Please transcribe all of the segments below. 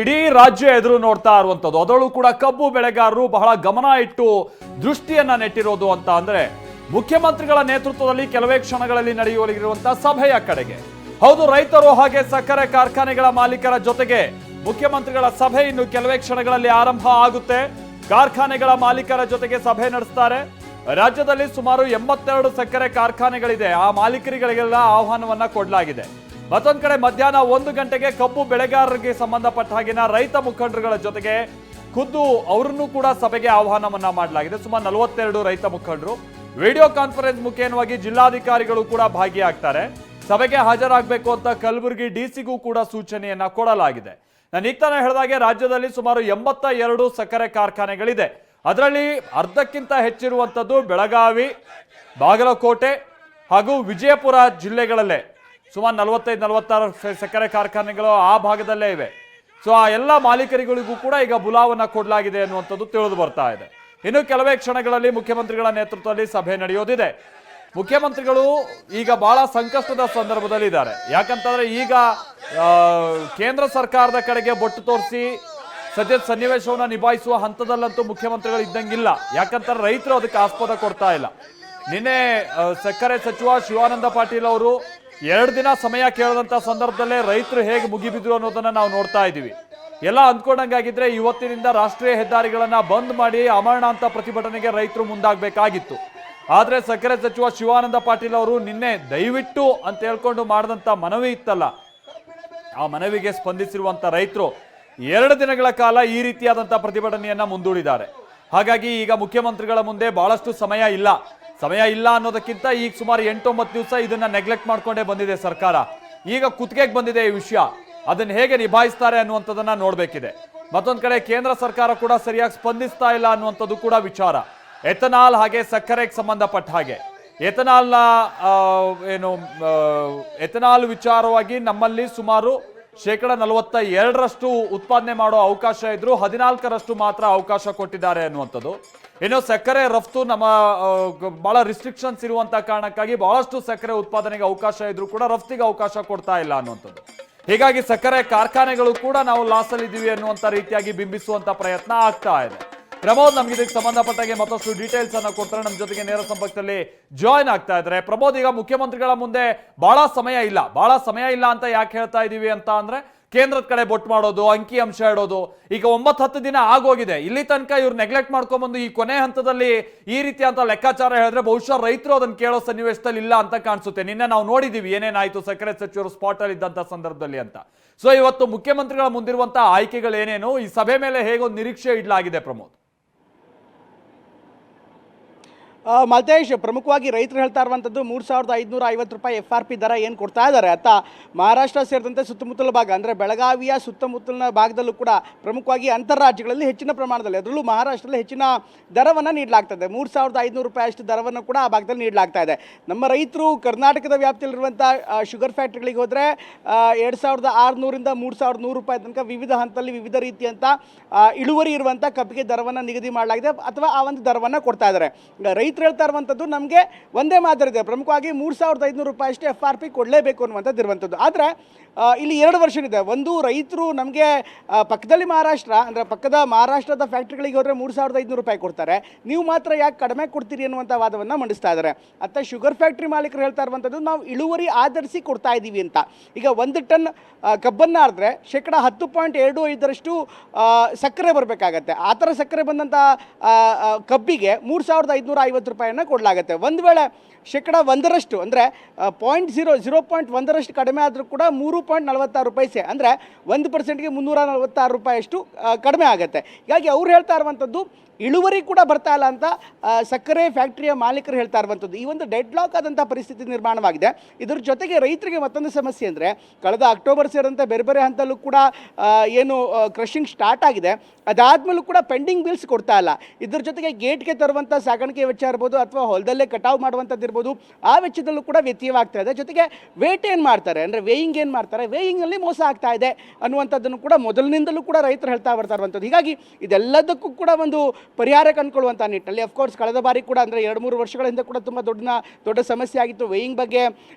ಇಡೀ ರಾಜ್ಯ ಎದುರು ನೋಡ್ತಾ ಇರುವಂತದ್ದು, ಅದರಲ್ಲೂ ಕೂಡ ಕಬ್ಬು ಬೆಳೆಗಾರರು ಬಹಳ ಗಮನ ಇಟ್ಟು ದೃಷ್ಟಿಯನ್ನ ನೆಟ್ಟಿರೋದು ಅಂತ ಅಂದ್ರೆ ಮುಖ್ಯಮಂತ್ರಿಗಳ ನೇತೃತ್ವದಲ್ಲಿ ಕೆಲವೇ ಕ್ಷಣಗಳಲ್ಲಿ ನಡೆಯುವಲ್ಲಿರುವಂತಹ ಸಭೆಯ ಕಡೆಗೆ. ಹೌದು, ರೈತರು ಹಾಗೆ ಸಕ್ಕರೆ ಕಾರ್ಖಾನೆಗಳ ಮಾಲೀಕರ ಜೊತೆಗೆ ಮುಖ್ಯಮಂತ್ರಿಗಳ ಸಭೆ ಇನ್ನು ಕೆಲವೇ ಕ್ಷಣಗಳಲ್ಲಿ ಆರಂಭ ಆಗುತ್ತೆ. ಕಾರ್ಖಾನೆಗಳ ಮಾಲೀಕರ ಜೊತೆಗೆ ಸಭೆ ನಡೆಸ್ತಾರೆ. ರಾಜ್ಯದಲ್ಲಿ ಸುಮಾರು 82 ಸಕ್ಕರೆ ಕಾರ್ಖಾನೆಗಳಿದೆ. ಆ ಮಾಲೀಕರಿಗೆಲ್ಲ ಆಹ್ವಾನವನ್ನ ಕೊಡಲಾಗಿದೆ. ಮತ್ತೊಂದು ಕಡೆ ಮಧ್ಯಾಹ್ನ 1 ಗಂಟೆಗೆ ಕಬ್ಬು ಬೆಳೆಗಾರರಿಗೆ ಸಂಬಂಧಪಟ್ಟ ಹಾಗಿನ ರೈತ ಮುಖಂಡರುಗಳ ಜೊತೆಗೆ ಖುದ್ದು ಅವರನ್ನು ಕೂಡ ಸಭೆಗೆ ಆಹ್ವಾನವನ್ನ ಮಾಡಲಾಗಿದೆ. ಸುಮಾರು 42 ರೈತ ಮುಖಂಡರು ವಿಡಿಯೋ ಕಾನ್ಫರೆನ್ಸ್ ಮುಖೇನವಾಗಿ ಜಿಲ್ಲಾಧಿಕಾರಿಗಳು ಕೂಡ ಭಾಗಿಯಾಗ್ತಾರೆ. ಸಭೆಗೆ ಹಾಜರಾಗಬೇಕು ಅಂತ ಕಲಬುರಗಿ ಡಿಸಿಗೂ ಕೂಡ ಸೂಚನೆಯನ್ನ ಕೊಡಲಾಗಿದೆ. ನಾನು ಈಗ ತಾನೇ ಹೇಳಿದಾಗೆ ರಾಜ್ಯದಲ್ಲಿ ಸುಮಾರು 82 ಸಕ್ಕರೆ ಕಾರ್ಖಾನೆಗಳಿದೆ. ಅದರಲ್ಲಿ ಅರ್ಧಕ್ಕಿಂತ ಹೆಚ್ಚಿರುವಂಥದ್ದು ಬೆಳಗಾವಿ, ಬಾಗಲಕೋಟೆ ಹಾಗೂ ವಿಜಯಪುರ ಜಿಲ್ಲೆಗಳಲ್ಲೇ ಸುಮಾರು 45-46 ಸಕ್ಕರೆ ಕಾರ್ಖಾನೆಗಳು ಆ ಭಾಗದಲ್ಲೇ ಇವೆ. ಸೊ ಆ ಎಲ್ಲ ಮಾಲೀಕರಿಗಳಿಗೂ ಕೂಡ ಈಗ ಬುಲಾವನ್ನ ಕೊಡಲಾಗಿದೆ ಅನ್ನುವಂಥದ್ದು ತಿಳಿದು ಬರ್ತಾ ಇದೆ. ಇನ್ನು ಕೆಲವೇ ಕ್ಷಣಗಳಲ್ಲಿ ಮುಖ್ಯಮಂತ್ರಿಗಳ ನೇತೃತ್ವದಲ್ಲಿ ಸಭೆ ನಡೆಯೋದಿದೆ. ಮುಖ್ಯಮಂತ್ರಿಗಳು ಈಗ ಬಹಳ ಸಂಕಷ್ಟದ ಸಂದರ್ಭದಲ್ಲಿ ಇದ್ದಾರೆ. ಯಾಕಂತಂದ್ರೆ ಈಗ ಕೇಂದ್ರ ಸರ್ಕಾರದ ಕಡೆಗೆ ಬೊಟ್ಟು ತೋರಿಸಿ ಸದ್ಯದ ಸನ್ನಿವೇಶವನ್ನ ನಿಭಾಯಿಸುವ ಹಂತದಲ್ಲಂತೂ ಮುಖ್ಯಮಂತ್ರಿಗಳು ಇದ್ದಂಗಿಲ್ಲ. ಯಾಕಂತಾರೆ ರೈತರು ಅದಕ್ಕೆ ಆಸ್ಪದ ಕೊಡ್ತಾ ಇಲ್ಲ. ನಿನ್ನೆ ಸಕ್ಕರೆ ಸಚಿವ ಶಿವಾನಂದ ಪಾಟೀಲ್ ಅವರು 2 ದಿನ ಸಮಯ ಕೇಳದಂತ ಸಂದರ್ಭದಲ್ಲೇ ರೈತರು ಹೇಗೆ ಮುಗಿಬಿದ್ರು ಅನ್ನೋದನ್ನ ನಾವು ನೋಡ್ತಾ ಇದ್ದೀವಿ. ಎಲ್ಲ ಅಂದ್ಕೊಂಡಂಗಾಗಿದ್ರೆ ಇವತ್ತಿನಿಂದ ರಾಷ್ಟ್ರೀಯ ಹೆದ್ದಾರಿಗಳನ್ನ ಬಂದ್ ಮಾಡಿ ಅಮರಣಾಂತ ಪ್ರತಿಭಟನೆಗೆ ರೈತರು ಮುಂದಾಗಬೇಕಾಗಿತ್ತು. ಆದ್ರೆ ಸಕ್ಕರೆ ಸಚಿವ ಶಿವಾನಂದ ಪಾಟೀಲ್ ಅವರು ನಿನ್ನೆ ದಯವಿಟ್ಟು ಅಂತ ಹೇಳ್ಕೊಂಡು ಮಾಡಿದಂತ ಮನವಿ ಇತ್ತಲ್ಲ, ಆ ಮನವಿಗೆ ಸ್ಪಂದಿಸಿರುವಂತ ರೈತರು 2 ದಿನಗಳ ಕಾಲ ಈ ರೀತಿಯಾದಂತ ಪ್ರತಿಭಟನೆಯನ್ನ ಮುಂದೂಡಿದ್ದಾರೆ. ಹಾಗಾಗಿ ಈಗ ಮುಖ್ಯಮಂತ್ರಿಗಳ ಮುಂದೆ ಬಹಳಷ್ಟು ಸಮಯ ಇಲ್ಲ ಅನ್ನೋದಕ್ಕಿಂತ ಈಗ ಸುಮಾರು 8-9 ದಿವಸ ಇದನ್ನ ನೆಗ್ಲೆಕ್ಟ್ ಮಾಡ್ಕೊಂಡೇ ಬಂದಿದೆ ಸರ್ಕಾರ. ಈಗ ಕುತ್ತಿಗೆಗೆ ಬಂದಿದೆ ಈ ವಿಷಯ. ಅದನ್ನ ಹೇಗೆ ನಿಭಾಯಿಸ್ತಾರೆ ಅನ್ನುವಂಥದ್ದನ್ನ ನೋಡ್ಬೇಕಿದೆ. ಮತ್ತೊಂದ್ ಕಡೆ ಕೇಂದ್ರ ಸರ್ಕಾರ ಕೂಡ ಸರಿಯಾಗಿ ಸ್ಪಂದಿಸ್ತಾ ಇಲ್ಲ ಅನ್ನುವಂಥದ್ದು ಕೂಡ ವಿಚಾರ. ಎಥನಾಲ್ ಹಾಗೆ ಸಕ್ಕರೆಗೆ ಸಂಬಂಧಪಟ್ಟ ಹಾಗೆ ಎಥನಾಲ್ ವಿಚಾರವಾಗಿ ನಮ್ಮಲ್ಲಿ ಸುಮಾರು 42% ಉತ್ಪಾದನೆ ಮಾಡೋ ಅವಕಾಶ ಇದ್ರು 14% ಮಾತ್ರ ಅವಕಾಶ ಕೊಟ್ಟಿದ್ದಾರೆ ಅನ್ನುವಂಥದ್ದು. ಇನ್ನು ಸಕ್ಕರೆ ರಫ್ತು ನಮ್ಮ ಬಹಳ ರಿಸ್ಟ್ರಿಕ್ಷನ್ಸ್ ಇರುವಂತ ಕಾರಣಕ್ಕಾಗಿ ಬಹಳಷ್ಟು ಸಕ್ಕರೆ ಉತ್ಪಾದನೆಗೆ ಅವಕಾಶ ಇದ್ರು ಕೂಡ ರಫ್ತಿಗೆ ಅವಕಾಶ ಕೊಡ್ತಾ ಇಲ್ಲ ಅನ್ನುವಂಥದ್ದು. ಹೀಗಾಗಿ ಸಕ್ಕರೆ ಕಾರ್ಖಾನೆಗಳು ಕೂಡ ನಾವು ಲಾಸ್ ಅಲ್ಲಿ ಇದ್ದೀವಿ ಅನ್ನುವಂತ ರೀತಿಯಾಗಿ ಬಿಂಬಿಸುವಂತ ಪ್ರಯತ್ನ ಆಗ್ತಾ ಇದೆ. ಪ್ರಮೋದ್ ನಮ್ಗೆ ಇದಕ್ಕೆ ಸಂಬಂಧಪಟ್ಟಾಗೆ ಮತ್ತಷ್ಟು ಡೀಟೇಲ್ಸ್ ಅನ್ನ ಕೊಡ್ತಾರೆ. ನಮ್ಮ ಜೊತೆಗೆ ನೇರ ಸಂಪರ್ಕದಲ್ಲಿ ಜಾಯ್ನ್ ಆಗ್ತಾ ಇದ್ದಾರೆ. ಪ್ರಮೋದ್, ಈಗ ಮುಖ್ಯಮಂತ್ರಿಗಳ ಮುಂದೆ ಬಹಳ ಸಮಯ ಇಲ್ಲ ಅಂತ ಯಾಕೆ ಹೇಳ್ತಾ ಇದೀವಿ ಅಂತ ಅಂದ್ರೆ ಕೇಂದ್ರದ ಕಡೆ ಬೊಟ್ಟು ಮಾಡೋದು, ಅಂಕಿ ಅಂಶ ಇಡೋದು. ಈಗ 9-10 ದಿನ ಆಗೋಗಿದೆ. ಇಲ್ಲಿ ತನಕ ಇವ್ರು ನೆಗ್ಲೆಕ್ಟ್ ಮಾಡ್ಕೊಂಡ್ಬಂದು ಈ ಕೊನೆ ಹಂತದಲ್ಲಿ ಈ ರೀತಿ ಅಂತ ಲೆಕ್ಕಾಚಾರ ಹೇಳಿದ್ರೆ ಬಹುಶಃ ರೈತರು ಅದನ್ನ ಕೇಳೋ ಸನ್ನಿವೇಶದಲ್ಲಿ ಇಲ್ಲ ಅಂತ ಕಾಣಿಸುತ್ತೆ. ನಿನ್ನೆ ನಾವು ನೋಡಿದೀವಿ ಏನೇನಾಯ್ತು ಸಕ್ಕರೆ ಸಚಿವರು ಸ್ಪಾಟ್ ಅಲ್ಲಿ ಇದ್ದಂತ ಸಂದರ್ಭದಲ್ಲಿ ಅಂತ. ಸೊ ಇವತ್ತು ಮುಖ್ಯಮಂತ್ರಿಗಳ ಮುಂದಿರುವಂತಹ ಆಯ್ಕೆಗಳು ಏನೇನು, ಈ ಸಭೆ ಮೇಲೆ ಹೇಗೊಂದು ನಿರೀಕ್ಷೆ ಇಡಲಾಗಿದೆ ಪ್ರಮೋದ್? ಮಲ್ತೇಶ್, ಪ್ರಮುಖವಾಗಿ ರೈತರು ಹೇಳ್ತಾ ಇರುವಂಥದ್ದು 3550 ರೂಪಾಯಿ FRP ದರ ಏನು ಕೊಡ್ತಾ ಇದ್ದಾರೆ ಅಂತ ಮಹಾರಾಷ್ಟ್ರ ಸೇರಿದಂತೆ ಸುತ್ತಮುತ್ತಲ ಭಾಗ ಅಂದರೆ ಬೆಳಗಾವಿಯ ಸುತ್ತಮುತ್ತಲಿನ ಭಾಗದಲ್ಲೂ ಕೂಡ ಪ್ರಮುಖವಾಗಿ ಅಂತಾರಾಜ್ಯಗಳಲ್ಲಿ ಹೆಚ್ಚಿನ ಪ್ರಮಾಣದಲ್ಲಿ, ಅದರಲ್ಲೂ ಮಹಾರಾಷ್ಟ್ರದಲ್ಲಿ ಹೆಚ್ಚಿನ ದರವನ್ನು ನೀಡಲಾಗ್ತದೆ. 3500 ರೂಪಾಯಿ ಅಷ್ಟು ದರವನ್ನು ಕೂಡ ಆ ಭಾಗದಲ್ಲಿ ನೀಡಲಾಗ್ತಾ ಇದೆ. ನಮ್ಮ ರೈತರು ಕರ್ನಾಟಕದ ವ್ಯಾಪ್ತಿಯಲ್ಲಿರುವಂಥ ಶುಗರ್ ಫ್ಯಾಕ್ಟ್ರಿಗಳಿಗೆ ಹೋದರೆ 2600ರಿಂದ 3100 ರೂಪಾಯಿ ತನಕ ವಿವಿಧ ಹಂತದಲ್ಲಿ ವಿವಿಧ ರೀತಿಯಂಥ ಇಳುವರಿ ಇರುವಂಥ ಕಬ್ಬಿಗೆ ದರವನ್ನು ನಿಗದಿ ಮಾಡಲಾಗಿದೆ ಅಥವಾ ಆ ಒಂದು ದರವನ್ನು ಕೊಡ್ತಾ ಇದ್ದಾರೆ. ರೈತರು ಹೇಳ್ತಾ ಇರುವಂಥದ್ದು ನಮಗೆ ಒಂದೇ ಮಾದರಿದೆ, ಪ್ರಮುಖವಾಗಿ 3500 ರೂಪಾಯಿ ಅಷ್ಟೇ FRP ಕೊಡಲೇಬೇಕು ಅನ್ನುವಂಥದ್ದು ಇರುವಂಥದ್ದು. ಆದರೆ ಇಲ್ಲಿ 2 ವರ್ಷನ್ ಇದೆ. ಒಂದು, ರೈತರು ನಮಗೆ ಪಕ್ಕದಲ್ಲಿ ಮಹಾರಾಷ್ಟ್ರ ಅಂದರೆ ಪಕ್ಕದ ಮಹಾರಾಷ್ಟ್ರದ ಫ್ಯಾಕ್ಟ್ರಿಗಳಿಗೆ ಹೋದರೆ 3500 ರೂಪಾಯಿ ಕೊಡ್ತಾರೆ, ನೀವು ಮಾತ್ರ ಯಾಕೆ ಕಡಿಮೆ ಕೊಡ್ತೀರಿ ಅನ್ನುವಂಥ ವಾದವನ್ನು ಮಂಡಿಸ್ತಾ ಇದ್ದಾರೆ. ಅತ್ತ ಶುಗರ್ ಫ್ಯಾಕ್ಟ್ರಿ ಮಾಲೀಕರು ಹೇಳ್ತಾ ಇರುವಂಥದ್ದು ನಾವು ಇಳುವರಿ ಆಧರಿಸಿ ಕೊಡ್ತಾ ಇದ್ದೀವಿ ಅಂತ. ಈಗ 1 ಟನ್ ಕಬ್ಬನ್ನು ಆದ್ರೆ 10.25% ಸಕ್ಕರೆ ಬರಬೇಕಾಗತ್ತೆ. ಆ ಥರ ಸಕ್ಕರೆ ಬಂದಂಥ ಕಬ್ಬಿಗೆ 3550 ರೂಪಾಯಿಯನ್ನು ಕೊಡಲಾಗುತ್ತೆ. ಒಂದು ವೇಳೆ 1% ಅಂದರೆ 0.1% ಕಡಿಮೆ ಆದರೂ ಕೂಡ 3.46 ರೂಪಾಯಿ ಅಂದರೆ 1%ಗೆ 346 ರೂಪಾಯಿ ಅಷ್ಟು ಕಡಿಮೆ ಆಗುತ್ತೆ. ಹೀಗಾಗಿ ಅವ್ರು ಹೇಳ್ತಾ ಇರುವಂಥದ್ದು ಇಳುವರಿ ಕೂಡ ಬರ್ತಾ ಇಲ್ಲ ಅಂತ ಸಕ್ಕರೆ ಫ್ಯಾಕ್ಟ್ರಿಯ ಮಾಲೀಕರು ಹೇಳ್ತಾ ಇರುವಂಥದ್ದು. ಈ ಒಂದು ಡೆಡ್ ಲಾಕ್ ಆದಂಥ ಪರಿಸ್ಥಿತಿ ನಿರ್ಮಾಣವಾಗಿದೆ. ಇದರ ಜೊತೆಗೆ ರೈತರಿಗೆ ಮತ್ತೊಂದು ಸಮಸ್ಯೆ ಅಂದರೆ ಕಳೆದ ಅಕ್ಟೋಬರ್ ಸೇರಿದಂತೆ ಬೇರೆ ಬೇರೆ ಹಂತಲ್ಲೂ ಕೂಡ ಏನು ಕ್ರಷಿಂಗ್ ಸ್ಟಾರ್ಟ್ ಆಗಿದೆ, ಅದಾದಮೇಲೂ ಕೂಡ ಪೆಂಡಿಂಗ್ ಬಿಲ್ಸ್ ಕೊಡ್ತಾ ಇಲ್ಲ. ಇದ್ರ ಜೊತೆಗೆ ಗೇಟ್ಗೆ ತರುವಂಥ ಸಾಗಾಣಿಕೆ ವೆಚ್ಚ ಇರ್ಬೋದು ಅಥವಾ ಹೊಲದಲ್ಲೇ ಕಟಾವು ಮಾಡುವಂಥದ್ದು ಇರ್ಬೋದು, ಆ ವೆಚ್ಚದಲ್ಲೂ ಕೂಡ ವ್ಯತ್ಯಯವಾಗ್ತಾ ಇದೆ. ಜೊತೆಗೆ ವೇಟ್ ಏನು ಮಾಡ್ತಾರೆ ಅಂದರೆ ವೇಯಿಂಗ್ ಏನು ಮಾಡ್ತಾರೆ ಮಾಡ್ತಾರೆ, ವೇಯಿಂಗ್ನಲ್ಲಿ ಮೋಸ ಆಗ್ತಾ ಇದೆ ಅನ್ನುವಂಥದ್ದನ್ನು ಕೂಡ ಮೊದಲಿನಿಂದಲೂ ಕೂಡ ರೈತರು ಹೇಳ್ತಾ ಬರ್ತಾ ಇರುವಂಥದ್ದು. ಹೀಗಾಗಿ ಇದೆಲ್ಲದಕ್ಕೂ ಕೂಡ ಒಂದು ಪರಿಹಾರ ಕಂಡುಕೊಳ್ಳುವಂಥ ನಿಟ್ಟಿನಲ್ಲಿ ಅಫ್ಕೋರ್ಸ್ ಕಳೆದ ಬಾರಿ ಕೂಡ ಅಂದರೆ 2-3 ವರ್ಷಗಳ ಹಿಂದೆ ಕೂಡ ತುಂಬ ದೊಡ್ಡ ಸಮಸ್ಯೆ ಆಗಿತ್ತು. ವೇಯಿಂಗ್ ಬಗ್ಗೆ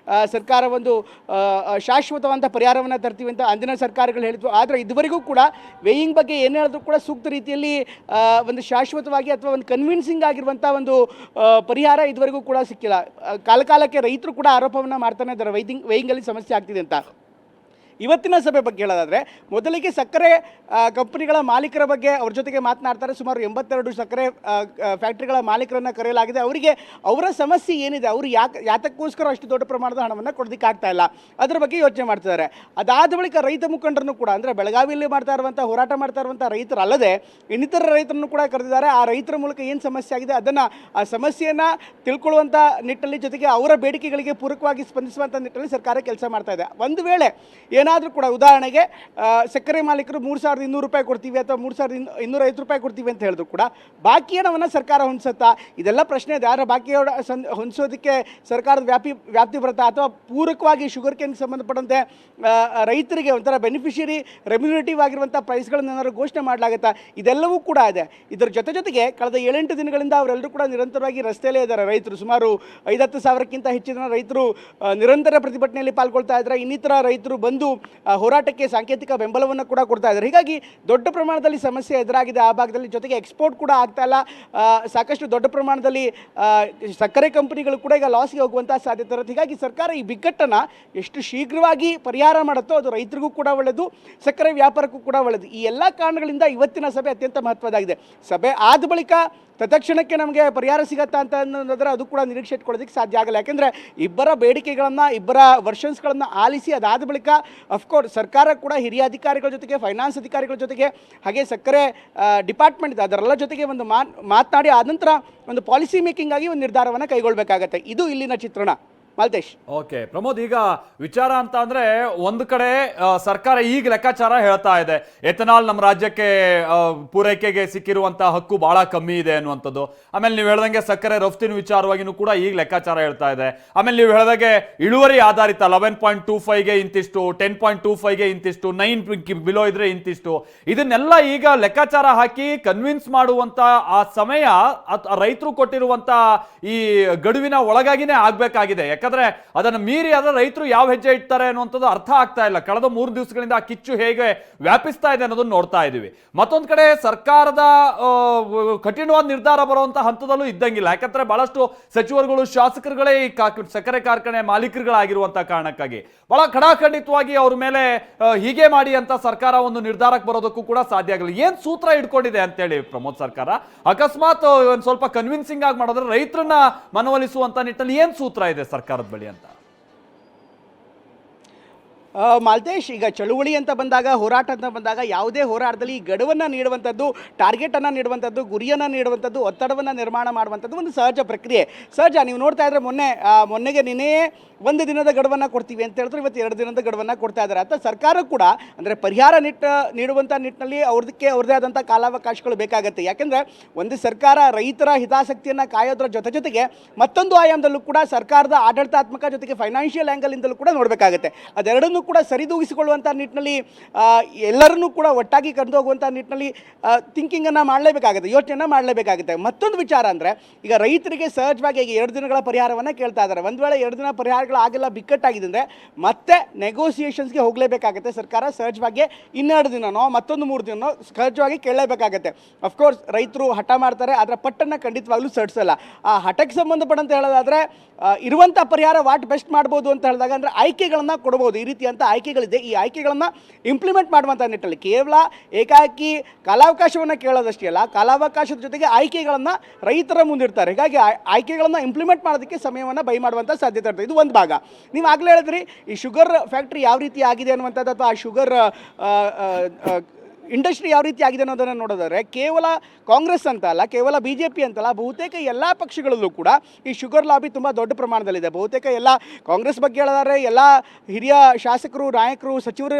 ಸರ್ಕಾರ ಒಂದು ಶಾಶ್ವತವಾದ ಪರಿಹಾರವನ್ನು ತರ್ತೀವಿ ಅಂತ ಅಂದಿನ ಸರ್ಕಾರಗಳು ಹೇಳಿದ್ವು. ಆದರೆ ಇದುವರೆಗೂ ಕೂಡ ವೇಯಿಂಗ್ ಬಗ್ಗೆ ಏನು ಹೇಳಿದ್ರು ಕೂಡ ಸೂಕ್ತ ರೀತಿಯಲ್ಲಿ ಒಂದು ಶಾಶ್ವತವಾಗಿ ಅಥವಾ ಒಂದು ಕನ್ವಿನ್ಸಿಂಗ್ ಆಗಿರುವಂಥ ಒಂದು ಪರಿಹಾರ ಇದುವರೆಗೂ ಕೂಡ ಸಿಕ್ಕಿಲ್ಲ. ಕಾಲಕಾಲಕ್ಕೆ ರೈತರು ಕೂಡ ಆರೋಪವನ್ನು ಮಾಡ್ತಾನೆ ಇದ್ದಾರೆ ವೇಯಿಂಗಲ್ಲಿ ಸಮಸ್ಯೆ ಆಗ್ತಿದೆ ಅಂತ. ಇವತ್ತಿನ ಸಭೆ ಬಗ್ಗೆ ಹೇಳೋದಾದರೆ ಮೊದಲಿಗೆ ಸಕ್ಕರೆ ಕಂಪನಿಗಳ ಮಾಲೀಕರ ಬಗ್ಗೆ ಅವ್ರ ಜೊತೆಗೆ ಮಾತನಾಡ್ತಾರೆ. ಸುಮಾರು 82 ಸಕ್ಕರೆ ಫ್ಯಾಕ್ಟ್ರಿಗಳ ಮಾಲೀಕರನ್ನು ಕರೆಯಲಾಗಿದೆ. ಅವರಿಗೆ ಅವರ ಸಮಸ್ಯೆ ಏನಿದೆ, ಅವರು ಯಾತಕ್ಕೋಸ್ಕರ ಅಷ್ಟು ದೊಡ್ಡ ಪ್ರಮಾಣದ ಹಣವನ್ನು ಕೊಡೋದಕ್ಕೆ ಆಗ್ತಾ ಇಲ್ಲ, ಅದರ ಬಗ್ಗೆ ಯೋಚನೆ ಮಾಡ್ತಿದ್ದಾರೆ. ಅದಾದ ಬಳಿಕ ರೈತ ಮುಖಂಡರನ್ನು ಕೂಡ ಅಂದರೆ ಬೆಳಗಾವಿಯಲ್ಲಿ ಹೋರಾಟ ಮಾಡ್ತಾ ಇರುವಂಥ ರೈತರಲ್ಲದೆ ಇನ್ನಿತರ ರೈತರನ್ನು ಕೂಡ ಕರೆದಿದ್ದಾರೆ. ಆ ರೈತರ ಮೂಲಕ ಏನು ಸಮಸ್ಯೆ ಆಗಿದೆ ಅದನ್ನು ಆ ಸಮಸ್ಯೆಯನ್ನು ತಿಳ್ಕೊಳ್ಳುವಂಥ ನಿಟ್ಟಿನಲ್ಲಿ ಜೊತೆಗೆ ಅವರ ಬೇಡಿಕೆಗಳಿಗೆ ಪೂರಕವಾಗಿ ಸ್ಪಂದಿಸುವಂಥ ನಿಟ್ಟಿನಲ್ಲಿ ಸರ್ಕಾರ ಕೆಲಸ ಮಾಡ್ತಾ ಇದೆ. ಒಂದು ವೇಳೆ ಏನಾದರೂ ಕೂಡ ಉದಾಹರಣೆಗೆ ಸಕ್ಕರೆ ಮಾಲೀಕರು 3,200 ರೂಪಾಯಿ ಕೊಡ್ತೀವಿ ಅಥವಾ 3,250 ರೂಪಾಯಿ ಕೊಡ್ತೀವಿ ಅಂತ ಹೇಳಿದ್ರು ಕೂಡ ಬಾಕಿ ಹಣವನ್ನು ಸರ್ಕಾರ ಹೊಂದಿಸುತ್ತಾ, ಇದೆಲ್ಲ ಪ್ರಶ್ನೆ ಇದೆ. ಯಾರು ಬಾಕಿ ಹೊಂದಿಸೋದಕ್ಕೆ ಸರ್ಕಾರದ ವ್ಯಾಪ್ತಿ ಬರುತ್ತಾ ಅಥವಾ ಪೂರಕವಾಗಿ ಶುಗರ್ ಕೇನ್ಗೆ ಸಂಬಂಧಪಟ್ಟಂತೆ ರೈತರಿಗೆ ಒಂಥರ ಬೆನಿಫಿಷಿಯರಿ ರೆಮ್ಯುನೇಟಿವ್ ಆಗಿರುವಂಥ ಪ್ರೈಸ್ಗಳನ್ನು ಏನಾದರೂ ಘೋಷಣೆ ಮಾಡಲಾಗುತ್ತಾ, ಇದೆಲ್ಲವೂ ಕೂಡ ಇದೆ. ಇದರ ಜೊತೆಗೆ ಕಳೆದ 7-8 ದಿನಗಳಿಂದ ಅವರೆಲ್ಲರೂ ಕೂಡ ನಿರಂತರವಾಗಿ ರಸ್ತೆಯಲ್ಲೇ ಇದ್ದಾರೆ. ರೈತರು ಸುಮಾರು 5-10 ಸಾವಿರಕ್ಕಿಂತ ಹೆಚ್ಚಿನ ರೈತರು ನಿರಂತರ ಪ್ರತಿಭಟನೆಯಲ್ಲಿ ಪಾಲ್ಗೊಳ್ತಾ ಇದ್ದಾರೆ. ಇನ್ನಿತರ ರೈತರು ಬಂದು ಹೋರಾಟಕ್ಕೆ ಸಾಂಕೇತಿಕ ಬೆಂಬಲವನ್ನು ಕೂಡ ಕೊಡ್ತಾ ಇದ್ದಾರೆ. ಹೀಗಾಗಿ ದೊಡ್ಡ ಪ್ರಮಾಣದಲ್ಲಿ ಸಮಸ್ಯೆ ಎದುರಾಗಿದೆ ಆ ಭಾಗದಲ್ಲಿ. ಜೊತೆಗೆ ಎಕ್ಸ್ಪೋರ್ಟ್ ಕೂಡ ಆಗ್ತಾ ಇಲ್ಲ. ಸಾಕಷ್ಟು ದೊಡ್ಡ ಪ್ರಮಾಣದಲ್ಲಿ ಸಕ್ಕರೆ ಕಂಪನಿಗಳು ಕೂಡ ಈಗ ಲಾಸ್ಗೆ ಹೋಗುವಂಥ ಸಾಧ್ಯತೆ ಇರುತ್ತೆ. ಹೀಗಾಗಿ ಸರ್ಕಾರ ಈ ಬಿಕ್ಕಟ್ಟನ್ನು ಎಷ್ಟು ಶೀಘ್ರವಾಗಿ ಪರಿಹಾರ ಮಾಡುತ್ತೋ ಅದು ರೈತರಿಗೂ ಕೂಡ ಒಳ್ಳೆಯದು, ಸಕ್ಕರೆ ವ್ಯಾಪಾರಕ್ಕೂ ಕೂಡ ಒಳ್ಳೆಯದು. ಈ ಎಲ್ಲ ಕಾರಣಗಳಿಂದ ಇವತ್ತಿನ ಸಭೆ ಅತ್ಯಂತ ಮಹತ್ವದಾಗಿದೆ. ಸಭೆ ಆದ ಬಳಿಕ ತತ್ಕ್ಷಣಕ್ಕೆ ನಮಗೆ ಪರಿಹಾರ ಸಿಗತ್ತಾ ಅಂತ ಅನ್ನೋದಾದರೆ ಅದು ಕೂಡ ನಿರೀಕ್ಷೆ ಇಟ್ಕೊಳ್ಳೋದಕ್ಕೆ ಸಾಧ್ಯ ಆಗಲ್ಲ. ಯಾಕೆಂದರೆ ಇಬ್ಬರ ಬೇಡಿಕೆಗಳನ್ನು, ಇಬ್ಬರ ವರ್ಷನ್ಸ್ಗಳನ್ನು ಆಲಿಸಿ ಅದಾದ ಬಳಿಕ ಅಫ್ಕೋರ್ಸ್ ಸರ್ಕಾರ ಕೂಡ ಹಿರಿಯ ಅಧಿಕಾರಿಗಳ ಜೊತೆಗೆ, ಫೈನಾನ್ಸ್ ಅಧಿಕಾರಿಗಳ ಜೊತೆಗೆ, ಹಾಗೆ ಸಕ್ಕರೆ ಡಿಪಾರ್ಟ್ಮೆಂಟ್ ಇದೆ ಅದರೆಲ್ಲ ಜೊತೆಗೆ ಒಂದು ಮಾತನಾಡಿ ಆನಂತರ ಒಂದು ಪಾಲಿಸಿ ಮೇಕಿಂಗ್ ಆಗಿ ಒಂದು ನಿರ್ಧಾರವನ್ನು ಕೈಗೊಳ್ಳಬೇಕಾಗತ್ತೆ. ಇದು ಇಲ್ಲಿನ ಚಿತ್ರಣ. ಮಾಲ್ತೇಶ್. ಓಕೆ ಪ್ರಮೋದ್, ಈಗ ವಿಚಾರ ಅಂತ ಅಂದ್ರೆ ಒಂದು ಕಡೆ ಸರ್ಕಾರ ಈಗ ಲೆಕ್ಕಾಚಾರ ಹೇಳ್ತಾ ಇದೆ, ಎಥನಾಲ್ ನಮ್ಮ ರಾಜ್ಯಕ್ಕೆ ಪೂರೈಕೆಗೆ ಸಿಕ್ಕಿರುವಂತಹ ಹಕ್ಕು ಬಹಳ ಕಮ್ಮಿ ಇದೆ ಅನ್ನುವಂಥದ್ದು. ಆಮೇಲೆ ನೀವು ಹೇಳ್ದಂಗೆ ಸಕ್ಕರೆ ರಫ್ತಿನ ವಿಚಾರವಾಗಿನೂ ಕೂಡ ಈಗ ಲೆಕ್ಕಾಚಾರ ಹೇಳ್ತಾ ಇದೆ. ಆಮೇಲೆ ನೀವು ಹೇಳ್ದಂಗೆ ಇಳುವರಿ ಆಧಾರಿತ 11.25ಗೆ ಇಂತಿಷ್ಟು, 10.25ಗೆ ಇಂತಿಷ್ಟು, 9 ಬಿಲೋ ಇದ್ರೆ ಇಂತಿಷ್ಟು, ಇದನ್ನೆಲ್ಲ ಈಗ ಲೆಕ್ಕಾಚಾರ ಹಾಕಿ ಕನ್ವಿನ್ಸ್ ಮಾಡುವಂತ ಆ ಸಮಯ ರೈತರು ಕೊಟ್ಟಿರುವಂತ ಈ ಗಡುವಿನ ಒಳಗಾಗಿನೇ ಆಗ್ಬೇಕಾಗಿದೆ. ಯಾಕಂದ್ರೆ ಅದನ್ನು ಮೀರಿ ಆದ್ರೆ ರೈತರು ಯಾವ ಹೆಜ್ಜೆ ಇಡ್ತಾರೆ ಅನ್ನುವಂಥದ್ದು ಅರ್ಥ ಆಗ್ತಾ ಇಲ್ಲ. ಕಳೆದ 3 ದಿವಸಗಳಿಂದ ಆ ಕಿಚ್ಚು ಹೇಗೆ ವ್ಯಾಪಿಸ್ತಾ ಇದೆ ಅನ್ನೋದನ್ನ ನೋಡ್ತಾ ಇದೀವಿ. ಮತ್ತೊಂದು ಕಡೆ ಸರ್ಕಾರದ ಕಠಿಣವಾದ ನಿರ್ಧಾರ ಬರುವಂತ ಹಂತದಲ್ಲೂ ಇದ್ದಂಗಿಲ್ಲ. ಯಾಕಂದ್ರೆ ಬಹಳಷ್ಟು ಸಚಿವರುಗಳು, ಶಾಸಕರುಗಳೇ ಈ ಸಕ್ಕರೆ ಕಾರ್ಖಾನೆ ಮಾಲೀಕರುಗಳಾಗಿರುವಂತಹ ಕಾರಣಕ್ಕಾಗಿ ಬಹಳ ಖಡಾಖಂಡಿತವಾಗಿ ಅವ್ರ ಮೇಲೆ ಹೀಗೆ ಮಾಡಿ ಅಂತ ಸರ್ಕಾರ ಒಂದು ನಿರ್ಧಾರಕ್ಕೆ ಬರೋದಕ್ಕೂ ಕೂಡ ಸಾಧ್ಯ ಆಗಲ್ಲ. ಏನ್ ಸೂತ್ರ ಇಟ್ಕೊಂಡಿದೆ ಅಂತೇಳಿ ಪ್ರಮೋದ್ ಸರ್ಕಾರ, ಅಕಸ್ಮಾತ್ ಒಂದ್ ಸ್ವಲ್ಪ ಕನ್ವಿನ್ಸಿಂಗ್ ಆಗಿ ಮಾಡೋದ್ರೆ ರೈತರನ್ನ ಮನವೊಲಿಸುವಂತ ನಿಟ್ಟಿನಲ್ಲಿ ಏನ್ ಸೂತ್ರ ಇದೆ ಸರ್ಕಾರದ ಬಳಿ ಅಂತ? ಮಾಲ್ತೇಶ್, ಈಗ ಚಳುವಳಿ ಅಂತ ಬಂದಾಗ, ಹೋರಾಟ ಅಂತ ಬಂದಾಗ ಯಾವುದೇ ಹೋರಾಟದಲ್ಲಿ ಗಡುವನ್ನು ನೀಡುವಂಥದ್ದು, ಟಾರ್ಗೆಟನ್ನು ನೀಡುವಂಥದ್ದು, ಗುರಿಯನ್ನು ನೀಡುವಂಥದ್ದು, ಒತ್ತಡವನ್ನು ನಿರ್ಮಾಣ ಮಾಡುವಂಥದ್ದು ಒಂದು ಸಹಜ ಪ್ರಕ್ರಿಯೆ. ಸಹಜ. ನೀವು ನೋಡ್ತಾ ಇದ್ರೆ ಮೊನ್ನೆಗೆ ನಿನ್ನೆ 1 ದಿನದ ಗಡುವನ್ನು ಕೊಡ್ತೀವಿ ಅಂತ ಹೇಳಿದ್ರು, ಇವತ್ತು 2 ದಿನದ ಗಡುವನ್ನು ಕೊಡ್ತಾ ಇದ್ದಾರೆ. ಅಂತ ಸರ್ಕಾರ ಕೂಡ ಅಂದರೆ ಪರಿಹಾರ ನೀಡುವಂಥ ನಿಟ್ಟಿನಲ್ಲಿ ಅವ್ರದ್ದೇ ಆದಂಥ ಕಾಲಾವಕಾಶಗಳು ಬೇಕಾಗುತ್ತೆ. ಯಾಕೆಂದರೆ ಒಂದು ಸರ್ಕಾರ ರೈತರ ಹಿತಾಸಕ್ತಿಯನ್ನು ಕಾಯೋದ್ರ ಜೊತೆಗೆ ಮತ್ತೊಂದು ಆಯಾಮದಲ್ಲೂ ಕೂಡ ಸರ್ಕಾರದ ಆಡಳಿತಾತ್ಮಕ ಜೊತೆಗೆ ಫೈನಾನ್ಷಿಯಲ್ ಆ್ಯಂಗಲಿಂದಲೂ ಕೂಡ ನೋಡಬೇಕಾಗುತ್ತೆ. ಅದೆರಡನ್ನೂ ಕೂಡ ಸರಿದೂಗಿಸಿಕೊಳ್ಳುವಂಥ ನಿಟ್ಟಿನಲ್ಲಿ ಎಲ್ಲರನ್ನೂ ಕೂಡ ಒಟ್ಟಾಗಿ ಕರೆದು ಹೋಗುವಂಥ ನಿಟ್ಟಿನಲ್ಲಿ ಥಿಂಕಿಂಗನ್ನು ಮಾಡಲೇಬೇಕಾಗುತ್ತೆ, ಯೋಚನೆಯನ್ನು ಮಾಡಲೇಬೇಕಾಗುತ್ತೆ. ಮತ್ತೊಂದು ವಿಚಾರ ಅಂದರೆ ಈಗ ರೈತರಿಗೆ ಸಹಜವಾಗಿ ಈಗ 2 ದಿನಗಳ ಪರಿಹಾರವನ್ನು ಕೇಳ್ತಾ ಇದ್ದಾರೆ. ಒಂದು ವೇಳೆ 2 ದಿನ ಪರಿಹಾರಗಳಾಗೆಲ್ಲ ಬಿಕ್ಕಟ್ಟಾಗಿದೆ ಅಂದರೆ ಮತ್ತೆ ನೆಗೋಸಿಯೇಷನ್ಸ್ಗೆ ಹೋಗಲೇಬೇಕಾಗುತ್ತೆ ಸರ್ಕಾರ. ಸಹಜವಾಗಿ 2 ದಿನನೋ ಮತ್ತೊಂದು 3 ದಿನನೋ ಸಹಜವಾಗಿ ಕೇಳಲೇಬೇಕಾಗತ್ತೆ. ಅಫ್ಕೋರ್ಸ್ ರೈತರು ಹಠ ಮಾಡ್ತಾರೆ, ಅದರ ಪಟ್ಟನ್ನು ಖಂಡಿತವಾಗ್ಲೂ ಸಡಿಸಲ್ಲ. ಆ ಹಠಕ್ಕೆ ಸಂಬಂಧಪಟ್ಟಂತೆ ಹೇಳೋದಾದರೆ ಇರುವಂಥ ಪರಿಹಾರ ವಾಟ್ ಬೆಸ್ಟ್ ಮಾಡ್ಬೋದು ಅಂತ ಹೇಳಿದಾಗ ಅಂದರೆ ಆಯ್ಕೆಗಳನ್ನು ಕೊಡ್ಬೋದು. ಈ ರೀತಿಯಂಥ ಆಯ್ಕೆಗಳಿದೆ. ಈ ಆಯ್ಕೆಗಳನ್ನು ಇಂಪ್ಲಿಮೆಂಟ್ ಮಾಡುವಂಥ ನಿಟ್ಟಲ್ಲಿ ಕೇವಲ ಏಕಾಏಕಿ ಕಾಲಾವಕಾಶವನ್ನು ಕೇಳೋದಷ್ಟೇ ಅಲ್ಲ, ಕಾಲಾವಕಾಶದ ಜೊತೆಗೆ ಆಯ್ಕೆಗಳನ್ನು ರೈತರ ಮುಂದಿಡ್ತಾರೆ. ಹೀಗಾಗಿ ಆಯ್ಕೆಗಳನ್ನು ಇಂಪ್ಲಿಮೆಂಟ್ ಮಾಡೋದಕ್ಕೆ ಸಮಯವನ್ನು ಬೈ ಮಾಡುವಂಥ ಸಾಧ್ಯತೆ ಇರ್ತದೆ. ಇದು ಒಂದು ಭಾಗ. ನೀವು ಆಗಲೇ ಹೇಳಿದ್ರಿ ಈ ಶುಗರ್ ಫ್ಯಾಕ್ಟ್ರಿ ಯಾವ ರೀತಿ ಆಗಿದೆ ಅನ್ನುವಂಥದ್ದು, ಅಥವಾ ಆ ಶುಗರ್ ಇಂಡಸ್ಟ್ರಿ ಯಾವ ರೀತಿ ಆಗಿದೆ ಅನ್ನೋದನ್ನು ನೋಡೋದಾದ್ರೆ ಕೇವಲ ಕಾಂಗ್ರೆಸ್ ಅಂತ ಅಲ್ಲ, ಕೇವಲ BJP ಅಂತಲ್ಲ, ಬಹುತೇಕ ಎಲ್ಲ ಪಕ್ಷಗಳಲ್ಲೂ ಕೂಡ ಈ ಶುಗರ್ ಲಾಬಿ ತುಂಬ ದೊಡ್ಡ ಪ್ರಮಾಣದಲ್ಲಿದೆ. ಬಹುತೇಕ ಎಲ್ಲ ಕಾಂಗ್ರೆಸ್ ಬಗ್ಗೆ ಹೇಳಿದರೆ ಎಲ್ಲ ಹಿರಿಯ ಶಾಸಕರು, ನಾಯಕರು, ಸಚಿವರ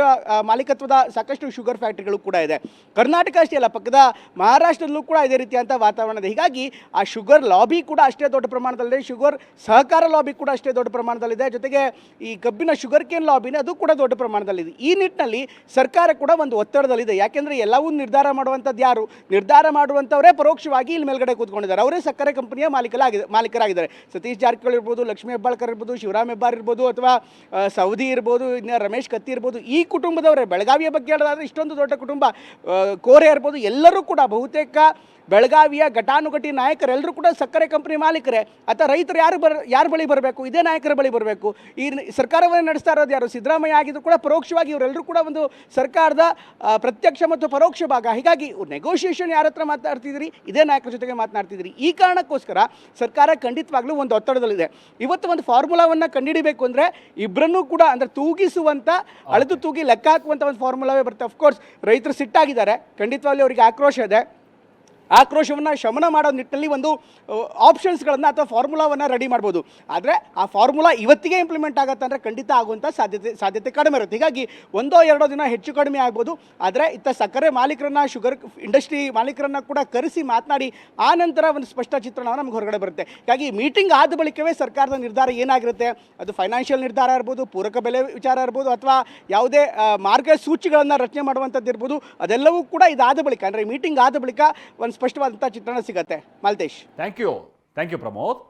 ಮಾಲೀಕತ್ವದ ಸಾಕಷ್ಟು ಶುಗರ್ ಫ್ಯಾಕ್ಟ್ರಿಗಳು ಕೂಡ ಇದೆ. ಕರ್ನಾಟಕ ಅಷ್ಟೇ ಅಲ್ಲ, ಪಕ್ಕದ ಮಹಾರಾಷ್ಟ್ರದಲ್ಲೂ ಕೂಡ ಇದೇ ರೀತಿಯಂಥ ವಾತಾವರಣ ಇದೆ. ಹೀಗಾಗಿ ಆ ಶುಗರ್ ಲಾಬಿ ಕೂಡ ಅಷ್ಟೇ ದೊಡ್ಡ ಪ್ರಮಾಣದಲ್ಲಿದೆ, ಶುಗರ್ ಸಹಕಾರ ಲಾಬಿ ಕೂಡ ಅಷ್ಟೇ ದೊಡ್ಡ ಪ್ರಮಾಣದಲ್ಲಿದೆ, ಜೊತೆಗೆ ಈ ಕಬ್ಬಿನ ಶುಗರ್ ಕೇನ್ ಲಾಬಿನ ಅದು ಕೂಡ ದೊಡ್ಡ ಪ್ರಮಾಣದಲ್ಲಿದೆ. ಈ ನಿಟ್ಟಿನಲ್ಲಿ ಸರ್ಕಾರ ಕೂಡ ಒಂದು ಒತ್ತಡದಲ್ಲಿದೆ. ಯಾಕೆಂದರೆ ಎಲ್ಲವೂ ನಿರ್ಧಾರ ಮಾಡುವಂಥದ್ದು ಯಾರು? ನಿರ್ಧಾರ ಮಾಡುವಂಥವರೇ ಪರೋಕ್ಷವಾಗಿ ಇಲ್ಲಿ ಮೇಲ್ಗಡೆ ಕೂತ್ಕೊಂಡಿದ್ದಾರೆ. ಅವರೇ ಸಕ್ಕರೆ ಕಂಪನಿಯ ಮಾಲೀಕರಾಗಿದ್ದಾರೆ. ಸತೀಶ್ ಜಾರಕಿಹೊಳಿ ಇರ್ಬೋದು, ಲಕ್ಷ್ಮೀ ಹೆಬ್ಬಾಳ್ಕರ್ ಇರ್ಬೋದು, ಶಿವರಾಮ್ ಹೆಬ್ಬಾರ್ ಇರ್ಬೋದು, ಅಥವಾ ಸೌದಿ ಇರ್ಬೋದು, ಇನ್ನು ರಮೇಶ್ ಕತ್ತಿ ಇರ್ಬೋದು, ಈ ಕುಟುಂಬದವರೇ. ಬೆಳಗಾವಿಯ ಬಗ್ಗೆ ಹೇಳೋದಾದ್ರೆ ಇಷ್ಟೊಂದು ದೊಡ್ಡ ಕುಟುಂಬ, ಕೋರೆ ಇರ್ಬೋದು, ಎಲ್ಲರೂ ಕೂಡ ಬಹುತೇಕ ಬೆಳಗಾವಿಯ ಘಟಾನುಘಟಿ ನಾಯಕರೆಲ್ಲರೂ ಕೂಡ ಸಕ್ಕರೆ ಕಂಪನಿ ಮಾಲೀಕರೇ. ಅಥವಾ ರೈತರು ಯಾರ ಬಳಿ ಬರಬೇಕು? ಇದೇ ನಾಯಕರ ಬಳಿ ಬರಬೇಕು. ಈ ಸರ್ಕಾರವನ್ನು ನಡೆಸ್ತಾ ಇರೋದು ಯಾರು? ಸಿದ್ದರಾಮಯ್ಯ ಆಗಿದ್ದು ಕೂಡ ಪರೋಕ್ಷವಾಗಿ ಇವರೆಲ್ಲರೂ ಕೂಡ ಒಂದು ಸರ್ಕಾರದ ಪ್ರತ್ಯಕ್ಷ ಮತ್ತು ಪರೋಕ್ಷ ಭಾಗ. ಹೀಗಾಗಿ ನೆಗೋಷಿಯೇಷನ್ ಯಾರ ಹತ್ರ ಮಾತನಾಡ್ತಿದ್ದೀರಿ? ಇದೇ ನಾಯಕರ ಜೊತೆಗೆ ಮಾತನಾಡ್ತಿದ್ದೀರಿ. ಈ ಕಾರಣಕ್ಕೋಸ್ಕರ ಸರ್ಕಾರ ಖಂಡಿತವಾಗ್ಲೂ ಒಂದು ಒತ್ತಡದಲ್ಲಿದೆ. ಇವತ್ತು ಒಂದು ಫಾರ್ಮುಲಾವನ್ನು ಕಂಡುಹಿಡಿಬೇಕು ಅಂದರೆ ಇಬ್ಬರನ್ನೂ ಕೂಡ ಅಂದರೆ ತೂಗಿಸುವಂಥ, ಅಳೆದು ತೂಗಿ ಲೆಕ್ಕ ಹಾಕುವಂಥ ಒಂದು ಫಾರ್ಮುಲಾವೇ ಬರುತ್ತೆ. ಅಫ್ಕೋರ್ಸ್ ರೈತರು ಸಿಟ್ಟಾಗಿದ್ದಾರೆ, ಖಂಡಿತವಾಗ್ಲೂ ಅವರಿಗೆ ಆಕ್ರೋಶ ಇದೆ. ಆಕ್ರೋಶವನ್ನು ಶಮನ ಮಾಡೋ ನಿಟ್ಟಿನಲ್ಲಿ ಒಂದು ಆಪ್ಷನ್ಸ್ಗಳನ್ನು ಅಥವಾ ಫಾರ್ಮುಲಾವನ್ನು ರೆಡಿ ಮಾಡ್ಬೋದು. ಆದರೆ ಆ ಫಾರ್ಮುಲಾ ಇವತ್ತಿಗೆ ಇಂಪ್ಲಿಮೆಂಟ್ ಆಗುತ್ತೆ ಅಂದರೆ ಖಂಡಿತ ಆಗುವಂಥ ಸಾಧ್ಯತೆ ಕಡಿಮೆ ಇರುತ್ತೆ. ಹೀಗಾಗಿ 1-2 ದಿನ ಹೆಚ್ಚು ಕಡಿಮೆ ಆಗ್ಬೋದು. ಆದರೆ ಇತ್ತ ಸಕ್ಕರೆ ಮಾಲೀಕರನ್ನ, ಶುಗರ್ ಇಂಡಸ್ಟ್ರಿ ಮಾಲೀಕರನ್ನ ಕೂಡ ಕರೆಸಿ ಮಾತನಾಡಿ ಆ ನಂತರ ಒಂದು ಸ್ಪಷ್ಟ ಚಿತ್ರಣವನ್ನು ನಮ್ಗೆ ಹೊರಗಡೆ ಬರುತ್ತೆ. ಹೀಗಾಗಿ ಮೀಟಿಂಗ್ ಆದ ಬಳಿಕವೇ ಸರ್ಕಾರದ ನಿರ್ಧಾರ ಏನಾಗಿರುತ್ತೆ, ಅದು ಫೈನಾನ್ಷಿಯಲ್ ನಿರ್ಧಾರ ಇರ್ಬೋದು, ಪೂರಕ ಬೆಲೆ ವಿಚಾರ ಇರ್ಬೋದು, ಅಥವಾ ಯಾವುದೇ ಮಾರ್ಗಸೂಚಿಗಳನ್ನು ರಚನೆ ಮಾಡುವಂಥದ್ದು ಇರ್ಬೋದು, ಅದೆಲ್ಲವೂ ಕೂಡ ಇದಾದ ಬಳಿಕ ಅಂದರೆ ಮೀಟಿಂಗ್ ಆದ ಬಳಿಕ ಒಂದು ಸ್ಪಷ್ಟವಾದಂಥ ಚಿತ್ರಣ ಸಿಗುತ್ತೆ. Maltesh, thank you Pramod.